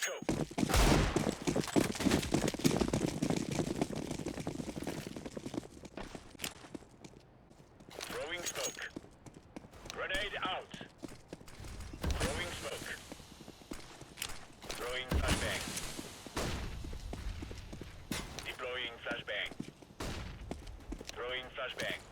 go. Throwing smoke. Grenade out. Throwing smoke. Throwing flashbang. Deploying flashbang. Throwing flashbang.